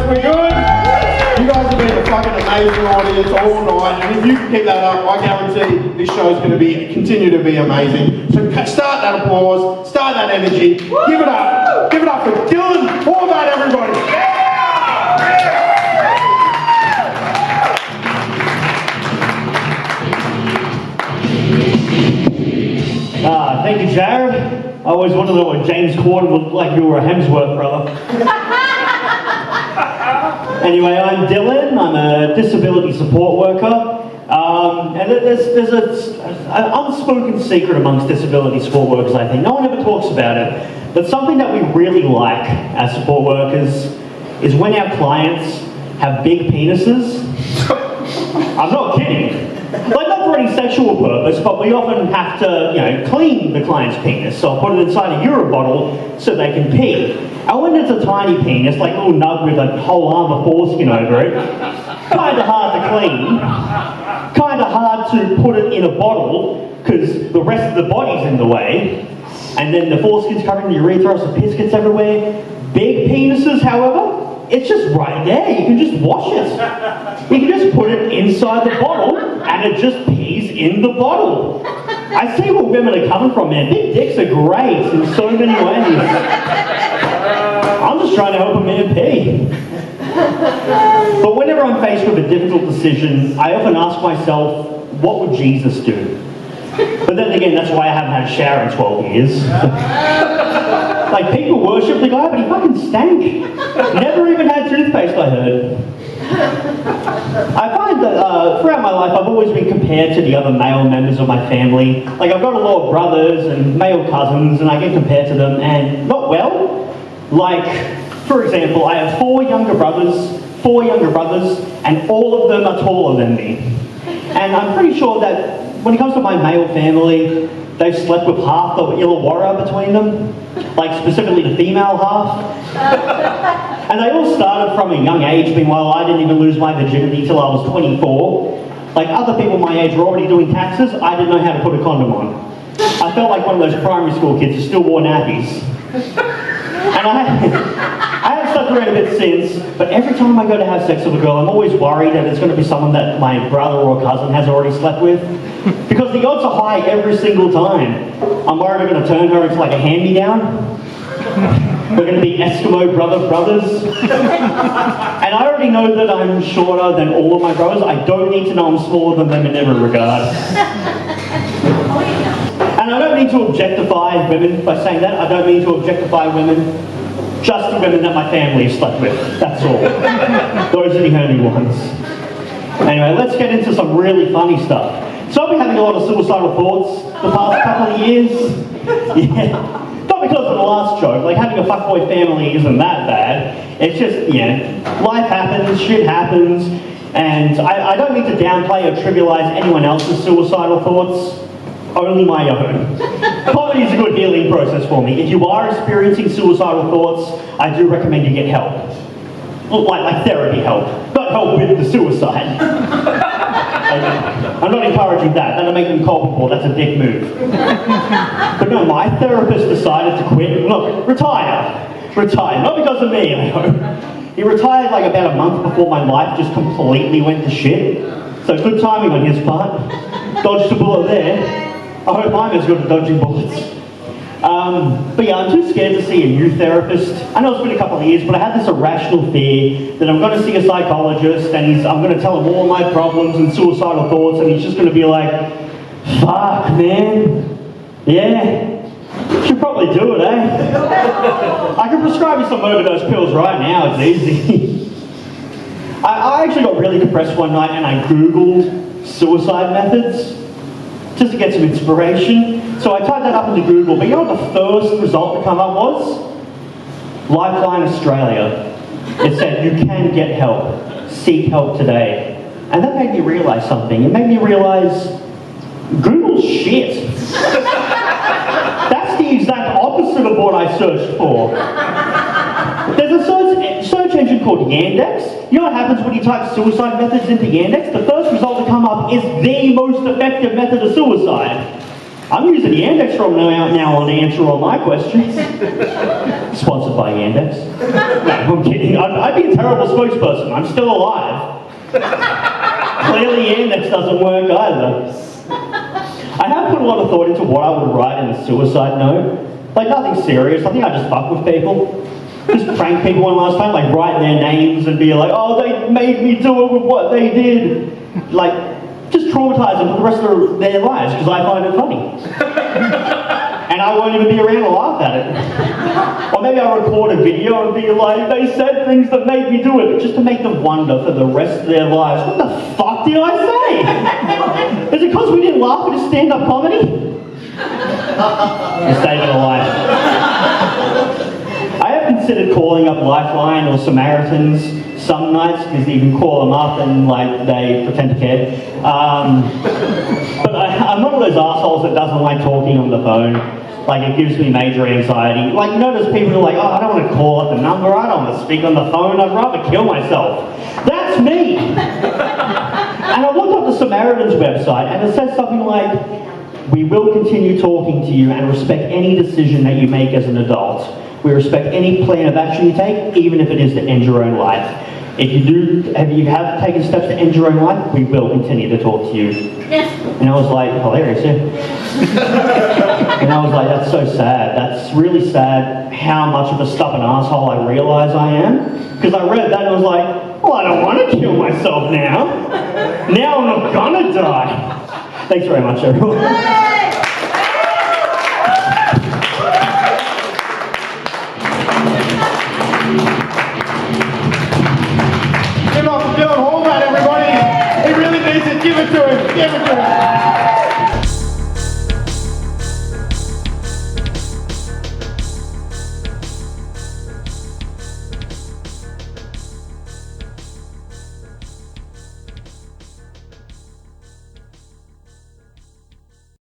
We're good? You guys have been a fucking amazing audience all night, and if you can keep that up, I guarantee this show's going to continue to be amazing. So start that applause, start that energy, give it up for Dylan, Horvat, everybody. Thank you, Jared. I always wanted to know what James Corden looked like if you were a Hemsworth brother. Anyway, I'm Dylan. I'm a disability support worker. And there's an unspoken secret amongst disability support workers, I think. No one ever talks about it. But something that we really like as support workers is when our clients have big penises. I'm not kidding. Like, not for any sexual purpose, but we often have to, clean the client's penis. So I'll put it inside a Euro bottle so they can pee. And when it's a tiny penis, like a little nub with a whole arm of foreskin over it, kind of hard to clean, kind of hard to put it in a bottle because the rest of the body's in the way, and then the foreskin's covering the urethra, so piss gets everywhere. Big penises, however, it's just right there. You can just wash it. You can just put it inside the bottle and it just pees in the bottle. I see where women are coming from, man. Big dicks are great in so many ways. I'm just trying to help a man pee. But whenever I'm faced with a difficult decision, I often ask myself, what would Jesus do? But then again, that's why I haven't had a shower in 12 years. Like, people worship the guy, but he fucking stank. Never even had toothpaste, I heard. I find that throughout my life, I've always been compared to the other male members of my family. Like, I've got a lot of brothers and male cousins, and I get compared to them, and not well. Like, for example, I have four younger brothers, and all of them are taller than me. And I'm pretty sure that when it comes to my male family, they've slept with half the Illawarra between them, like specifically the female half. And they all started from a young age. Meanwhile, I didn't even lose my virginity till I was 24. Like, other people my age were already doing taxes, I didn't know how to put a condom on. I felt like one of those primary school kids who still wore nappies. And I have slept around a bit since, but every time I go to have sex with a girl, I'm always worried that it's going to be someone that my brother or cousin has already slept with. Because the odds are high every single time. I'm worried I'm going to turn her into like a hand-me-down. We're going to be Eskimo brothers. And I already know that I'm shorter than all of my brothers. I don't need to know I'm smaller than them in every regard. And I don't need to objectify women by saying that. I don't mean to objectify women. Just the women that my family has slept with. That's all. Those are the only ones. Anyway, let's get into some really funny stuff. So I've been having a lot of suicidal thoughts the past couple of years. Yeah. Not because of the last joke. Like, having a fuckboy family isn't that bad. It's just, life happens, shit happens. And I don't need to downplay or trivialize anyone else's suicidal thoughts. Only my own. Comedy is a good healing process for me. If you are experiencing suicidal thoughts, I do recommend you get help. Like therapy help. Not help with the suicide. I'm not encouraging that. That'll make them culpable. That's a dick move. But no, my therapist decided to quit. Look, retire. Not because of me, I hope. He retired like about a month before my life just completely went to shit. So good timing on his part. Dodged a bullet there. I hope I'm as good at dodging bullets. But yeah, I'm too scared to see a new therapist. I know it's been a couple of years, but I had this irrational fear that I'm going to see a psychologist and I'm going to tell him all my problems and suicidal thoughts, and he's just going to be like, fuck, man. Yeah. Should probably do it, eh? I can prescribe you some overdose pills right now, it's easy. I actually got really depressed one night and I Googled suicide methods just to get some inspiration. So I typed that up into Google, but you know what the first result to come up was? Lifeline Australia. It said, you can get help. Seek help today. And that made me realise something. It made me realise Google's shit. That's the exact opposite of what I searched for. There's a search engine called Yandex. You know what happens when you type suicide methods into Yandex? The first result to come up is the most effective method of suicide. I'm using Yandex from now on to answer all my questions. Sponsored by Yandex. No. I'm kidding. I'd be a terrible spokesperson. I'm still alive. Clearly, Yandex doesn't work either. I have put a lot of thought into what I would write in a suicide note. Like, nothing serious. I think I just fuck with people. Just prank people one last time, like write their names and be like, oh, they made me do it with what they did. Like, just traumatize them for the rest of their lives, because I find it funny. And I won't even be around to laugh at it. Or maybe I'll record a video and be like, they said things that made me do it, just to make them wonder for the rest of their lives, what the fuck did I say? Is it because we didn't laugh at his stand-up comedy? Mistake of a life. I have considered calling up Lifeline or Samaritans some nights, because you can call them up and like they pretend to care. But I'm one of those assholes that doesn't like talking on the phone. Like, it gives me major anxiety. Like, you know, there's people who are like, oh, I don't want to call up the number, I don't want to speak on the phone, I'd rather kill myself. That's me! And I looked up the Samaritans website and it says something like, we will continue talking to you and respect any decision that you make as an adult. We respect any plan of action you take, even if it is to end your own life. If you have taken steps to end your own life, we will continue to talk to you. Yes. And I was like, hilarious, yeah. And I was like, that's so sad. That's really sad how much of a stubborn asshole I realise I am. Because I read that and I was like, well, I don't want to kill myself now. Now I'm not gonna die. Thanks very much, everyone.